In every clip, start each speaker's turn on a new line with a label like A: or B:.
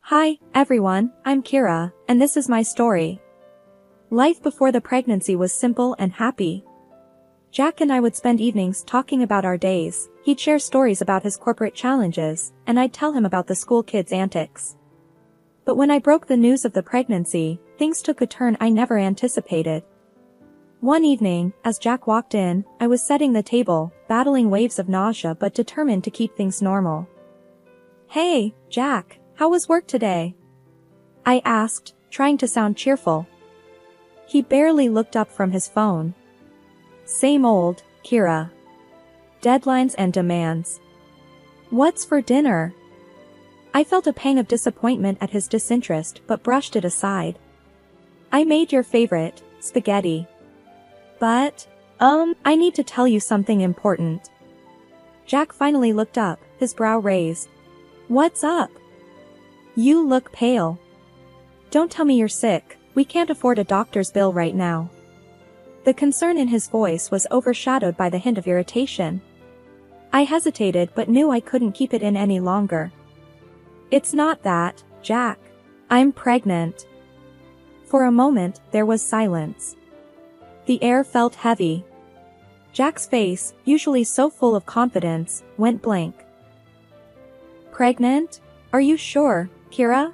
A: Hi, everyone, I'm Kira, and this is my story. Life before the pregnancy was simple and happy. Jack and I would spend evenings talking about our days, he'd share stories about his corporate challenges, and I'd tell him about the school kids' antics. But when I broke the news of the pregnancy, things took a turn I never anticipated. One evening, as Jack walked in, I was setting the table, battling waves of nausea but determined to keep things normal. "Hey, Jack. How was work today?" I asked, trying to sound cheerful. He barely looked up from his phone. "Same old, Kira. Deadlines and demands. What's for dinner?" I felt a pang of disappointment at his disinterest but brushed it aside. "I made your favorite, spaghetti. But, I need to tell you something important." Jack finally looked up, his brow raised. "What's up? You look pale. Don't tell me you're sick, we can't afford a doctor's bill right now." The concern in his voice was overshadowed by the hint of irritation. I hesitated but knew I couldn't keep it in any longer. "It's not that, Jack. I'm pregnant." For a moment, there was silence. The air felt heavy. Jack's face, usually so full of confidence, went blank. "Pregnant? Are you sure, Kira?"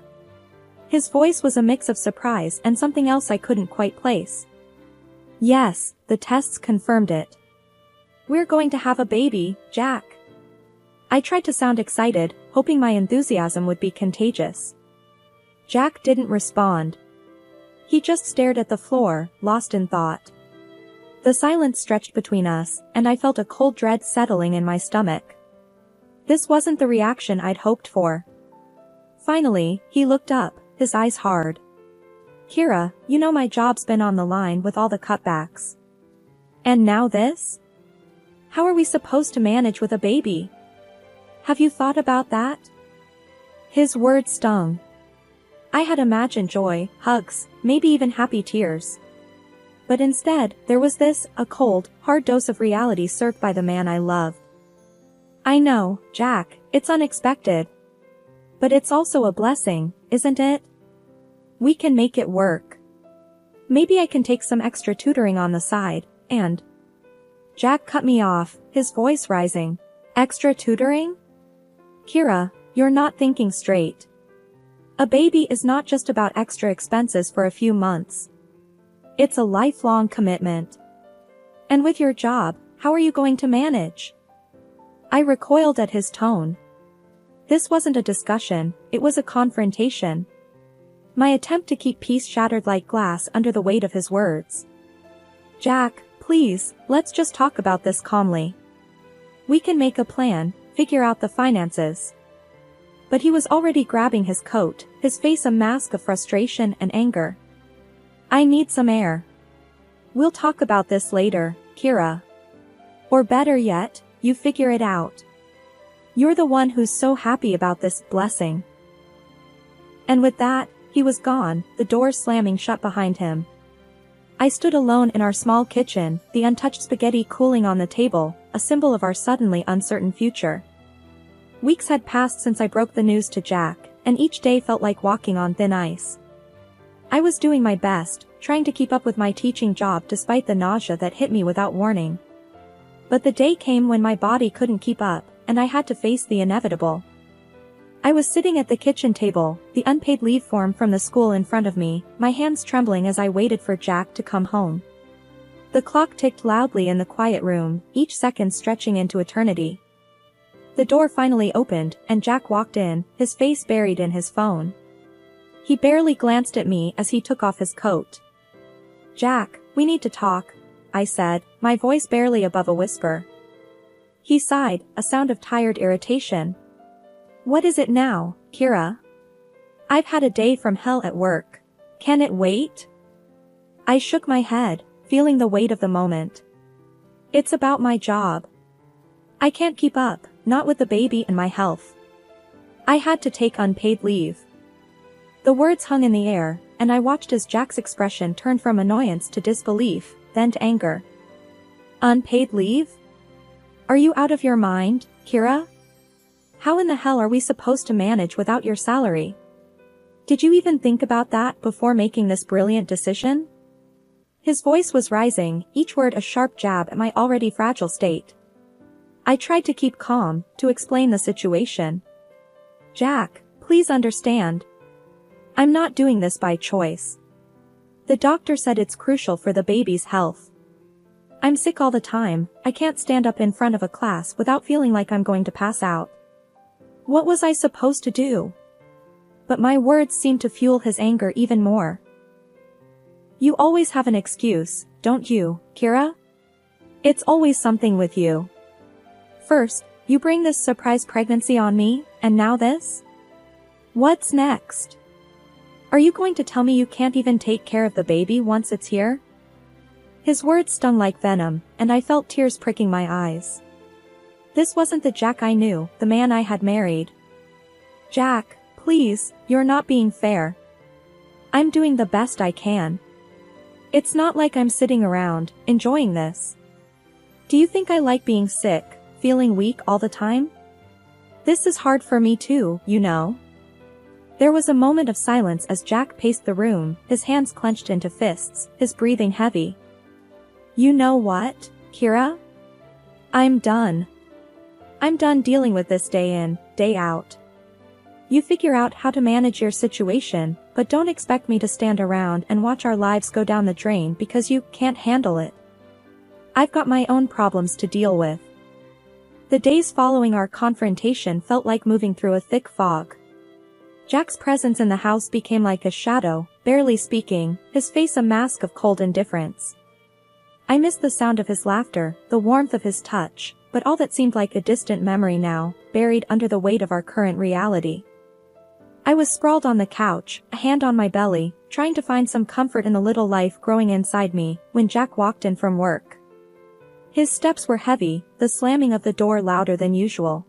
A: His voice was a mix of surprise and something else I couldn't quite place. "Yes, the tests confirmed it. We're going to have a baby, Jack." I tried to sound excited, hoping my enthusiasm would be contagious. Jack didn't respond. He just stared at the floor, lost in thought. The silence stretched between us, and I felt a cold dread settling in my stomach. This wasn't the reaction I'd hoped for. Finally, he looked up, his eyes hard. "Kira, you know my job's been on the line with all the cutbacks. And now this? How are we supposed to manage with a baby? Have you thought about that?" His words stung. I had imagined joy, hugs, maybe even happy tears. But instead, there was this, a cold, hard dose of reality served by the man I loved. "I know, Jack, it's unexpected. But it's also a blessing, isn't it? We can make it work. Maybe I can take some extra tutoring on the side, and..." Jack cut me off, his voice rising. "Extra tutoring? Kira, you're not thinking straight. A baby is not just about extra expenses for a few months. It's a lifelong commitment. And with your job, how are you going to manage?" I recoiled at his tone. This wasn't a discussion, it was a confrontation. My attempt to keep peace shattered like glass under the weight of his words. "Jack, please, let's just talk about this calmly. We can make a plan, figure out the finances." But he was already grabbing his coat, his face a mask of frustration and anger. "I need some air. We'll talk about this later, Kira. Or better yet, you figure it out. You're the one who's so happy about this blessing." And with that, he was gone, the door slamming shut behind him. I stood alone in our small kitchen, the untouched spaghetti cooling on the table, a symbol of our suddenly uncertain future. Weeks had passed since I broke the news to Jack, and each day felt like walking on thin ice. I was doing my best, trying to keep up with my teaching job despite the nausea that hit me without warning. But the day came when my body couldn't keep up, and I had to face the inevitable. I was sitting at the kitchen table, the unpaid leave form from the school in front of me, my hands trembling as I waited for Jack to come home. The clock ticked loudly in the quiet room, each second stretching into eternity. The door finally opened, and Jack walked in, his face buried in his phone. He barely glanced at me as he took off his coat. "Jack, we need to talk," I said, my voice barely above a whisper. He sighed, a sound of tired irritation. "What is it now, Kira? I've had a day from hell at work. Can it wait?" I shook my head, feeling the weight of the moment. "It's about my job. I can't keep up, not with the baby and my health. I had to take unpaid leave." The words hung in the air, and I watched as Jack's expression turned from annoyance to disbelief, then to anger. "Unpaid leave? Are you out of your mind, Kira? How in the hell are we supposed to manage without your salary?" Did you even think about that before making this brilliant decision? His voice was rising, each word a sharp jab at my already fragile state. I tried to keep calm, to explain the situation. Jack, please understand. I'm not doing this by choice. The doctor said it's crucial for the baby's health. I'm sick all the time, I can't stand up in front of a class without feeling like I'm going to pass out. What was I supposed to do? But my words seemed to fuel his anger even more. You always have an excuse, don't you, Kira? It's always something with you. First, you bring this surprise pregnancy on me, and now this? What's next? Are you going to tell me you can't even take care of the baby once it's here? His words stung like venom, and I felt tears pricking my eyes. This wasn't the Jack I knew, the man I had married. Jack, please, you're not being fair. I'm doing the best I can. It's not like I'm sitting around, enjoying this. Do you think I like being sick, feeling weak all the time? This is hard for me too, you know. There was a moment of silence as Jack paced the room, his hands clenched into fists, his breathing heavy. You know what, Kira? I'm done. I'm done dealing with this day in, day out. You figure out how to manage your situation, but don't expect me to stand around and watch our lives go down the drain because you can't handle it. I've got my own problems to deal with. The days following our confrontation felt like moving through a thick fog. Jack's presence in the house became like a shadow, barely speaking, his face a mask of cold indifference. I missed the sound of his laughter, the warmth of his touch, but all that seemed like a distant memory now, buried under the weight of our current reality. I was sprawled on the couch, a hand on my belly, trying to find some comfort in the little life growing inside me, when Jack walked in from work. His steps were heavy, the slamming of the door louder than usual.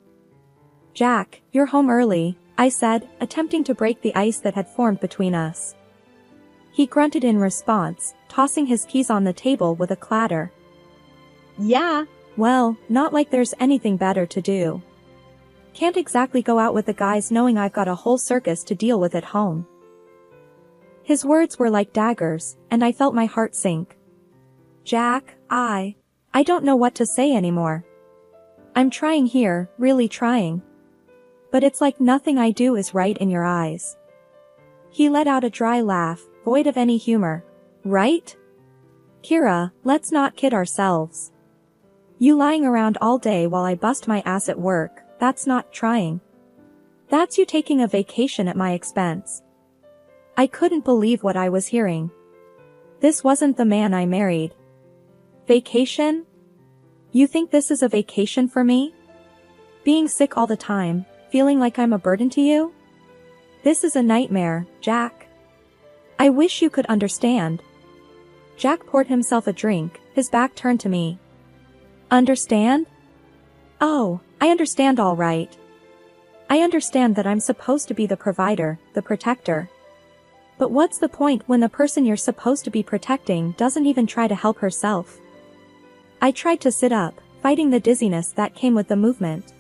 A: Jack, you're home early, I said, attempting to break the ice that had formed between us. He grunted in response, tossing his keys on the table with a clatter. Yeah, well, not like there's anything better to do. Can't exactly go out with the guys knowing I've got a whole circus to deal with at home. His words were like daggers, and I felt my heart sink. Jack, I don't know what to say anymore. I'm trying here, really trying. But it's like nothing I do is right in your eyes. He let out a dry laugh, void of any humor. Right? Kira, let's not kid ourselves. You lying around all day while I bust my ass at work, that's not trying. That's you taking a vacation at my expense. I couldn't believe what I was hearing. This wasn't the man I married. Vacation? You think this is a vacation for me? Being sick all the time, feeling like I'm a burden to you? This is a nightmare, Jack. I wish you could understand. Jack poured himself a drink, his back turned to me. Understand? Oh, I understand all right. I understand that I'm supposed to be the provider, the protector. But what's the point when the person you're supposed to be protecting doesn't even try to help herself? I tried to sit up, fighting the dizziness that came with the movement.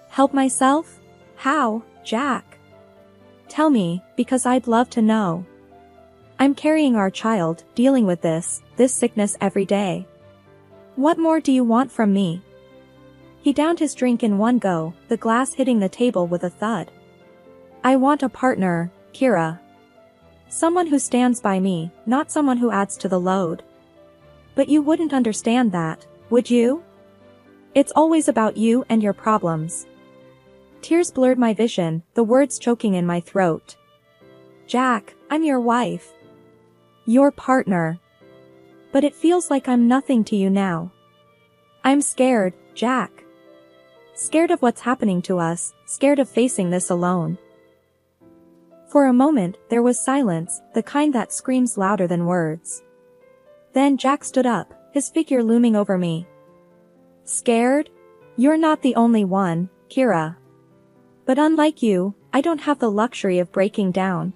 A: Help myself? How, Jack? Tell me, because I'd love to know. I'm carrying our child, dealing with this sickness every day. What more do you want from me? He downed his drink in one go, the glass hitting the table with a thud. I want a partner, Kira. Someone who stands by me, not someone who adds to the load. But you wouldn't understand that, would you? It's always about you and your problems. Tears blurred my vision, the words choking in my throat. Jack, I'm your wife. Your partner. But it feels like I'm nothing to you now. I'm scared, Jack. Scared of what's happening to us, scared of facing this alone. For a moment, there was silence, the kind that screams louder than words. Then Jack stood up, his figure looming over me. Scared? You're not the only one, Kira. But unlike you, I don't have the luxury of breaking down.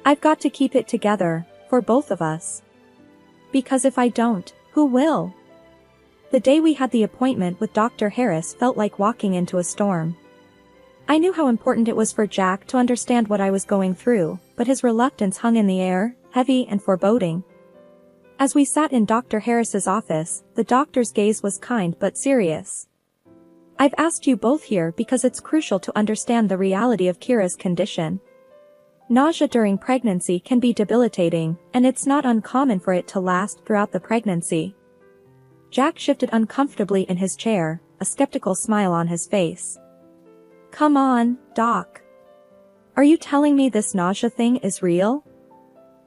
A: I've got to keep it together, for both of us. Because if I don't, who will? The day we had the appointment with Dr. Harris felt like walking into a storm. I knew how important it was for Jack to understand what I was going through, but his reluctance hung in the air, heavy and foreboding. As we sat in Dr. Harris's office, the doctor's gaze was kind but serious. I've asked you both here because it's crucial to understand the reality of Kira's condition. Nausea during pregnancy can be debilitating, and it's not uncommon for it to last throughout the pregnancy. Jack shifted uncomfortably in his chair, a skeptical smile on his face. Come on, Doc. Are you telling me this nausea thing is real?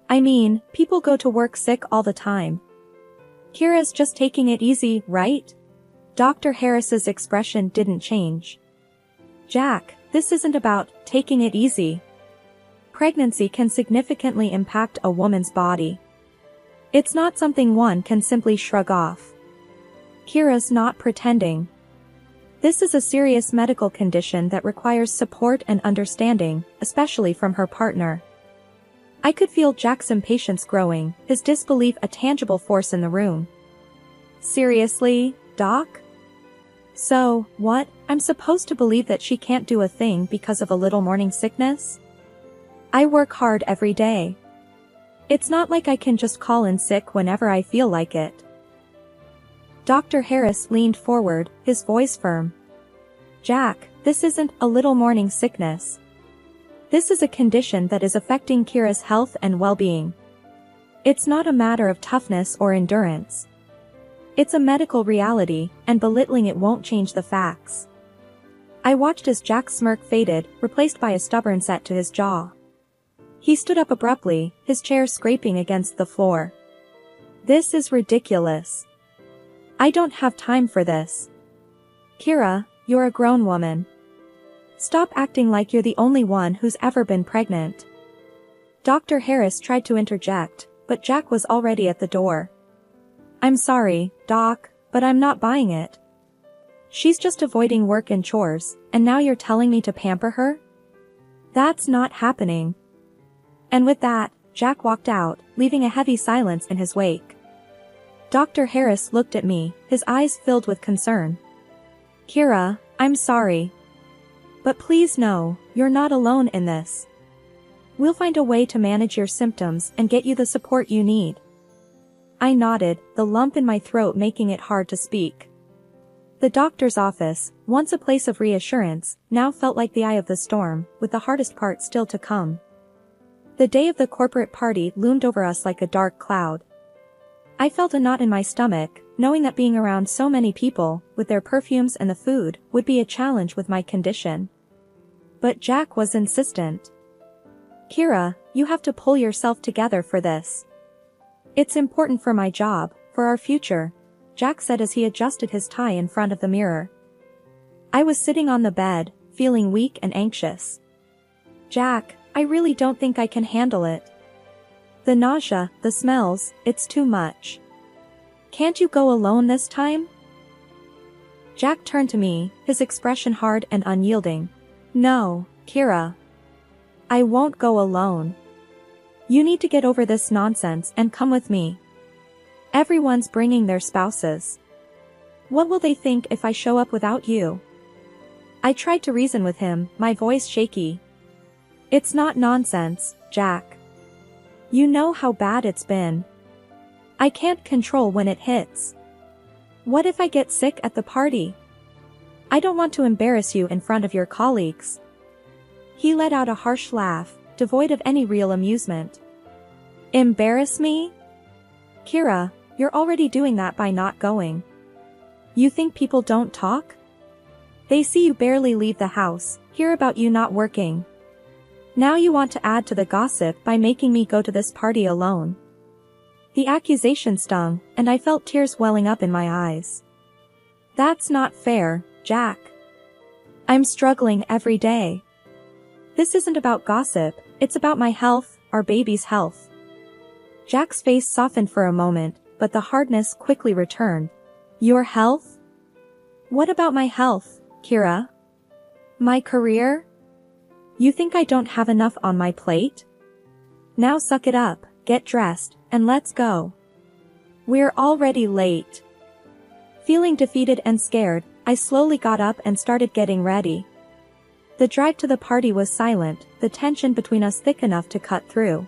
A: I mean, people go to work sick all the time. Kira's just taking it easy, right? Dr. Harris's expression didn't change. Jack, this isn't about taking it easy. Pregnancy can significantly impact a woman's body. It's not something one can simply shrug off. Kira's not pretending. This is a serious medical condition that requires support and understanding, especially from her partner. I could feel Jack's impatience growing, his disbelief a tangible force in the room. Seriously, Doc? So, what, I'm supposed to believe that she can't do a thing because of a little morning sickness? I work hard every day. It's not like I can just call in sick whenever I feel like it. Dr. Harris leaned forward, his voice firm. Jack, this isn't a little morning sickness. This is a condition that is affecting Kira's health and well-being. It's not a matter of toughness or endurance. It's a medical reality, and belittling it won't change the facts. I watched as Jack's smirk faded, replaced by a stubborn set to his jaw. He stood up abruptly, his chair scraping against the floor. This is ridiculous. I don't have time for this. Kira, you're a grown woman. Stop acting like you're the only one who's ever been pregnant. Dr. Harris tried to interject, but Jack was already at the door. I'm sorry, Doc, but I'm not buying it. She's just avoiding work and chores, and now you're telling me to pamper her? That's not happening. And with that, Jack walked out, leaving a heavy silence in his wake. Dr. Harris looked at me, his eyes filled with concern. Kira, I'm sorry. But please know, you're not alone in this. We'll find a way to manage your symptoms and get you the support you need. I nodded, the lump in my throat making it hard to speak. The doctor's office, once a place of reassurance, now felt like the eye of the storm, with the hardest part still to come. The day of the corporate party loomed over us like a dark cloud. I felt a knot in my stomach, knowing that being around so many people, with their perfumes and the food, would be a challenge with my condition. But Jack was insistent. Kira, you have to pull yourself together for this. It's important for my job, for our future, Jack said as he adjusted his tie in front of the mirror. I was sitting on the bed, feeling weak and anxious. Jack, I really don't think I can handle it. The nausea, the smells, it's too much. Can't you go alone this time? Jack turned to me, his expression hard and unyielding. No, Kira. I won't go alone. You need to get over this nonsense and come with me. Everyone's bringing their spouses. What will they think if I show up without you? I tried to reason with him, my voice shaky. It's not nonsense, Jack. You know how bad it's been. I can't control when it hits. What if I get sick at the party? I don't want to embarrass you in front of your colleagues. He let out a harsh laugh, devoid of any real amusement. Embarrass me? Kira, you're already doing that by not going. You think people don't talk? They see you barely leave the house, hear about you not working. Now you want to add to the gossip by making me go to this party alone. The accusation stung, and I felt tears welling up in my eyes. That's not fair, Jack. I'm struggling every day. This isn't about gossip, it's about my health, our baby's health. Jack's face softened for a moment, but the hardness quickly returned. Your health? What about my health, Kira? My career? You think I don't have enough on my plate? Now suck it up, get dressed, and let's go. We're already late. Feeling defeated and scared, I slowly got up and started getting ready. The drive to the party was silent, the tension between us thick enough to cut through.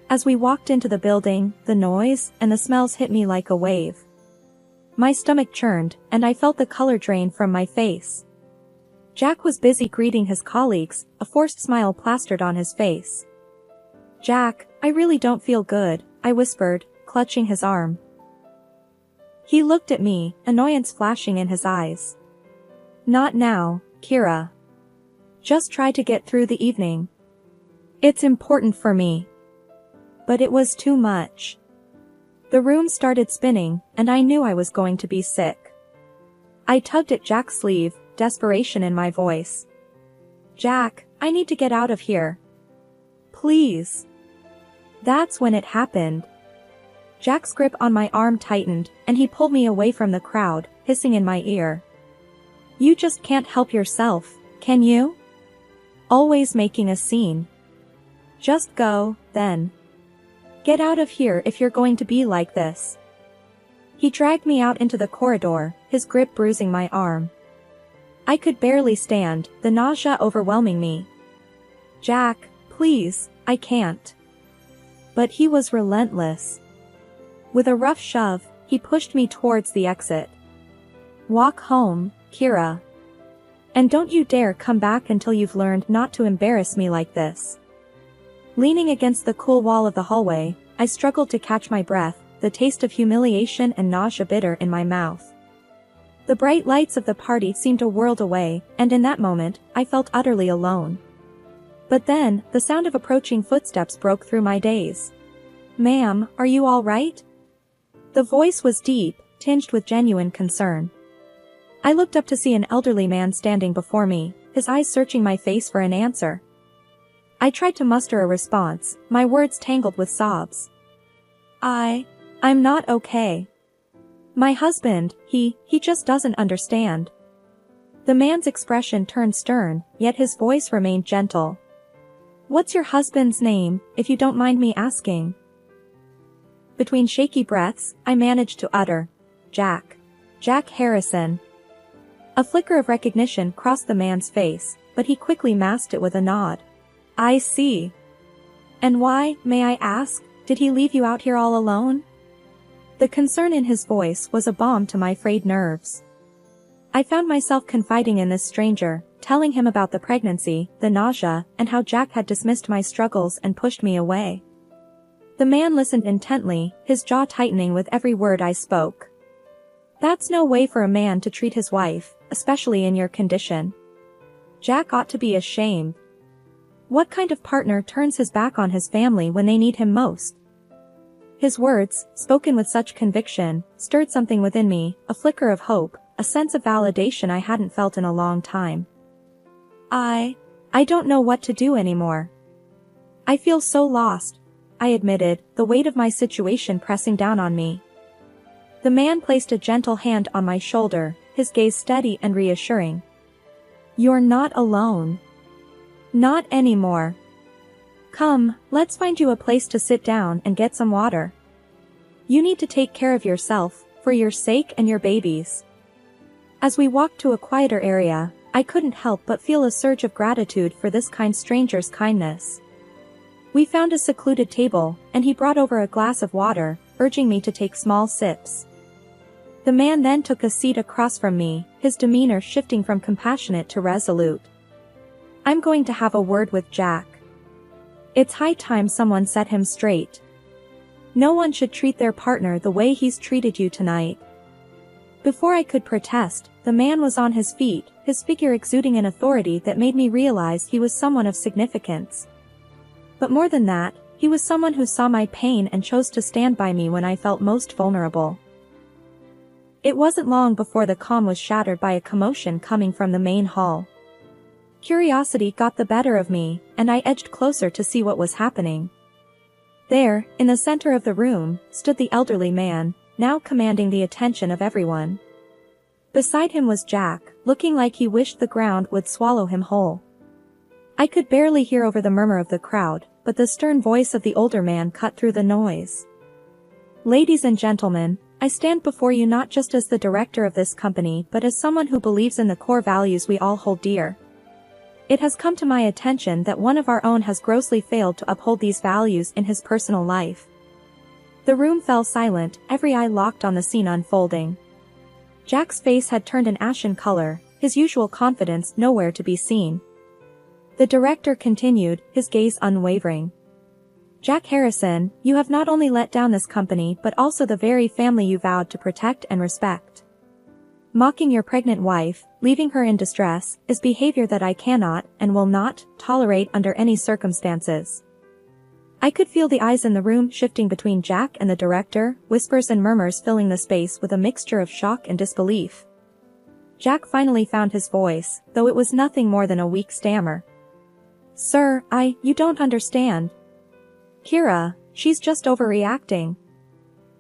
A: As we walked into the building, the noise and the smells hit me like a wave. My stomach churned, and I felt the color drain from my face. Jack was busy greeting his colleagues, a forced smile plastered on his face. "Jack, I really don't feel good," I whispered, clutching his arm. He looked at me, annoyance flashing in his eyes. "Not now, Kira. Just try to get through the evening. It's important for me." But it was too much. The room started spinning, and I knew I was going to be sick. I tugged at Jack's sleeve, desperation in my voice. "Jack, I need to get out of here. Please." That's when it happened. Jack's grip on my arm tightened, and he pulled me away from the crowd, hissing in my ear. "You just can't help yourself, can you? Always making a scene. Just go, then. Get out of here if you're going to be like this." He dragged me out into the corridor, his grip bruising my arm. I could barely stand, the nausea overwhelming me. "Jack, please, I can't." But he was relentless. With a rough shove, he pushed me towards the exit. "Walk home, Kira. And don't you dare come back until you've learned not to embarrass me like this." Leaning against the cool wall of the hallway, I struggled to catch my breath, the taste of humiliation and nausea bitter in my mouth. The bright lights of the party seemed a world away, and in that moment, I felt utterly alone. But then, the sound of approaching footsteps broke through my daze. "Ma'am, are you all right?" The voice was deep, tinged with genuine concern. I looked up to see an elderly man standing before me, his eyes searching my face for an answer. I tried to muster a response, my words tangled with sobs. I'm not okay. My husband, he just doesn't understand." The man's expression turned stern, yet his voice remained gentle. "What's your husband's name, if you don't mind me asking?" Between shaky breaths, I managed to utter, "Jack. Jack Harrison." A flicker of recognition crossed the man's face, but he quickly masked it with a nod. "I see. And why, may I ask, did he leave you out here all alone?" The concern in his voice was a balm to my frayed nerves. I found myself confiding in this stranger, telling him about the pregnancy, the nausea, and how Jack had dismissed my struggles and pushed me away. The man listened intently, his jaw tightening with every word I spoke. "That's no way for a man to treat his wife, especially in your condition. Jack ought to be ashamed. What kind of partner turns his back on his family when they need him most?" His words, spoken with such conviction, stirred something within me, a flicker of hope, a sense of validation I hadn't felt in a long time. I don't know what to do anymore. I feel so lost," I admitted, the weight of my situation pressing down on me. The man placed a gentle hand on my shoulder, his gaze steady and reassuring. "You're not alone. Not anymore. Come, let's find you a place to sit down and get some water. You need to take care of yourself, for your sake and your baby's." As we walked to a quieter area, I couldn't help but feel a surge of gratitude for this kind stranger's kindness. We found a secluded table, and he brought over a glass of water, urging me to take small sips. The man then took a seat across from me, his demeanor shifting from compassionate to resolute. "I'm going to have a word with Jack. It's high time someone set him straight. No one should treat their partner the way he's treated you tonight." Before I could protest, the man was on his feet, his figure exuding an authority that made me realize he was someone of significance. But more than that, he was someone who saw my pain and chose to stand by me when I felt most vulnerable. It wasn't long before the calm was shattered by a commotion coming from the main hall. Curiosity got the better of me, and I edged closer to see what was happening. There, in the center of the room, stood the elderly man, now commanding the attention of everyone. Beside him was Jack, looking like he wished the ground would swallow him whole. I could barely hear over the murmur of the crowd, but the stern voice of the older man cut through the noise. "Ladies and gentlemen, I stand before you not just as the director of this company but as someone who believes in the core values we all hold dear. It has come to my attention that one of our own has grossly failed to uphold these values in his personal life. The room fell silent, every eye locked on the scene unfolding. Jack's face had turned an ashen color, his usual confidence nowhere to be seen. The director continued, his gaze unwavering. Jack Harrison, you have not only let down this company but also the very family you vowed to protect and respect. Mocking your pregnant wife, leaving her in distress, is behavior that I cannot, and will not, tolerate under any circumstances. I could feel the eyes in the room shifting between Jack and the director, whispers and murmurs filling the space with a mixture of shock and disbelief. Jack finally found his voice, though it was nothing more than a weak stammer. Sir, you don't understand. Kira, she's just overreacting.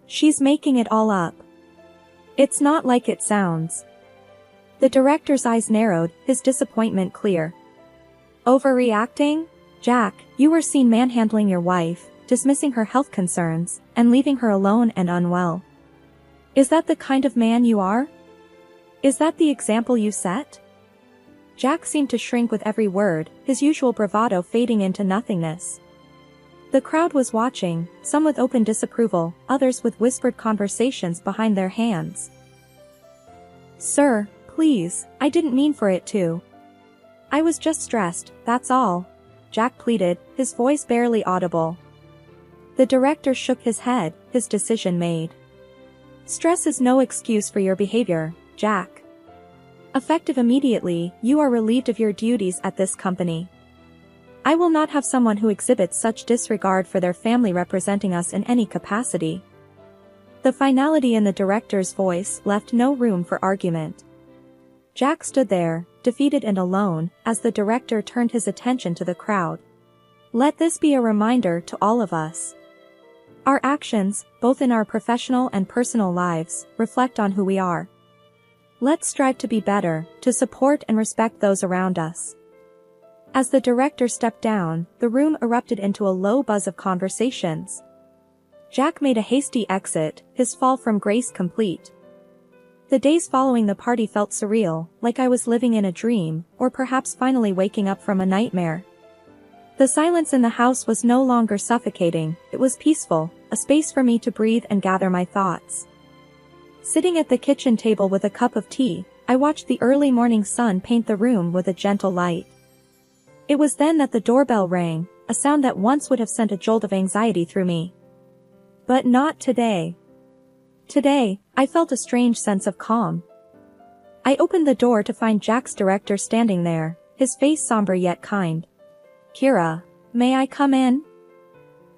A: She's making it all up. It's not like it sounds. The director's eyes narrowed, his disappointment clear. Overreacting? Jack, you were seen manhandling your wife, dismissing her health concerns, and leaving her alone and unwell. Is that the kind of man you are? Is that the example you set? Jack seemed to shrink with every word, his usual bravado fading into nothingness. The crowd was watching, some with open disapproval, others with whispered conversations behind their hands. Sir, please, I didn't mean for it to. I was just stressed, that's all. Jack pleaded, his voice barely audible. The director shook his head, his decision made. Stress is no excuse for your behavior, Jack. Effective immediately, you are relieved of your duties at this company. I will not have someone who exhibits such disregard for their family representing us in any capacity. The finality in the director's voice left no room for argument. Jack stood there, defeated and alone, as the director turned his attention to the crowd. Let this be a reminder to all of us. Our actions, both in our professional and personal lives, reflect on who we are. Let's strive to be better, to support and respect those around us. As the director stepped down, the room erupted into a low buzz of conversations. Jack made a hasty exit, his fall from grace complete. The days following the party felt surreal, like I was living in a dream, or perhaps finally waking up from a nightmare. The silence in the house was no longer suffocating, it was peaceful, a space for me to breathe and gather my thoughts. Sitting at the kitchen table with a cup of tea, I watched the early morning sun paint the room with a gentle light. It was then that the doorbell rang, a sound that once would have sent a jolt of anxiety through me. But not today. Today, I felt a strange sense of calm. I opened the door to find Jack's director standing there, his face somber yet kind. Kira, may I come in?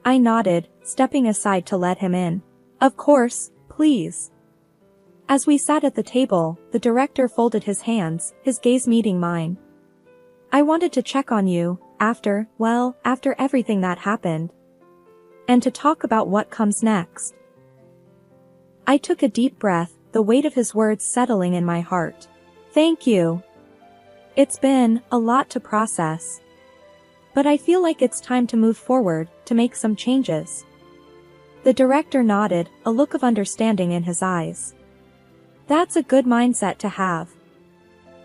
A: I nodded, stepping aside to let him in. Of course, please. As we sat at the table, the director folded his hands, his gaze meeting mine. I wanted to check on you, after everything that happened. And to talk about what comes next. I took a deep breath, the weight of his words settling in my heart. Thank you. It's been a lot to process. But I feel like it's time to move forward, to make some changes. The director nodded, a look of understanding in his eyes. That's a good mindset to have.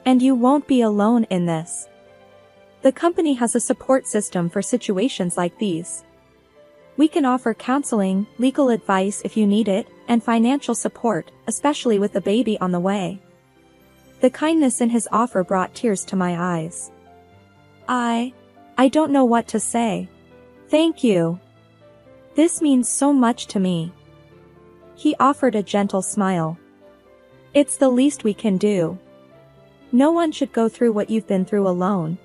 A: And you won't be alone in this. The company has a support system for situations like these. We can offer counseling, legal advice if you need it, and financial support, especially with the baby on the way. The kindness in his offer brought tears to my eyes. I don't know what to say. Thank you. This means so much to me. He offered a gentle smile. It's the least we can do. No one should go through what you've been through alone.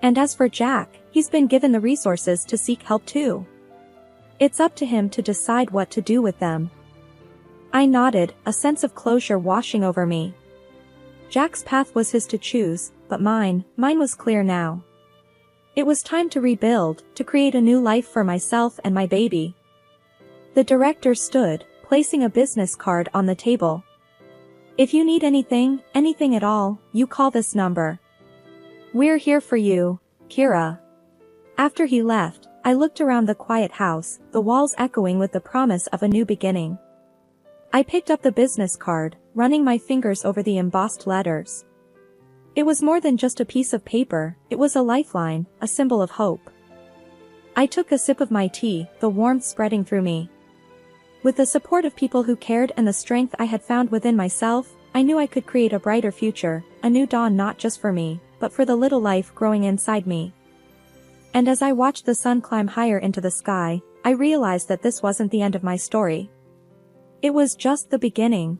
A: And as for Jack, he's been given the resources to seek help too. It's up to him to decide what to do with them. I nodded, a sense of closure washing over me. Jack's path was his to choose, but mine was clear now. It was time to rebuild, to create a new life for myself and my baby. The director stood, placing a business card on the table. If you need anything at all, you call this number. We're here for you, Kira. After he left, I looked around the quiet house, the walls echoing with the promise of a new beginning. I picked up the business card, running my fingers over the embossed letters. It was more than just a piece of paper, it was a lifeline, a symbol of hope. I took a sip of my tea, the warmth spreading through me. With the support of people who cared and the strength I had found within myself, I knew I could create a brighter future, a new dawn not just for me, but for the little life growing inside me. And as I watched the sun climb higher into the sky, I realized that this wasn't the end of my story. It was just the beginning.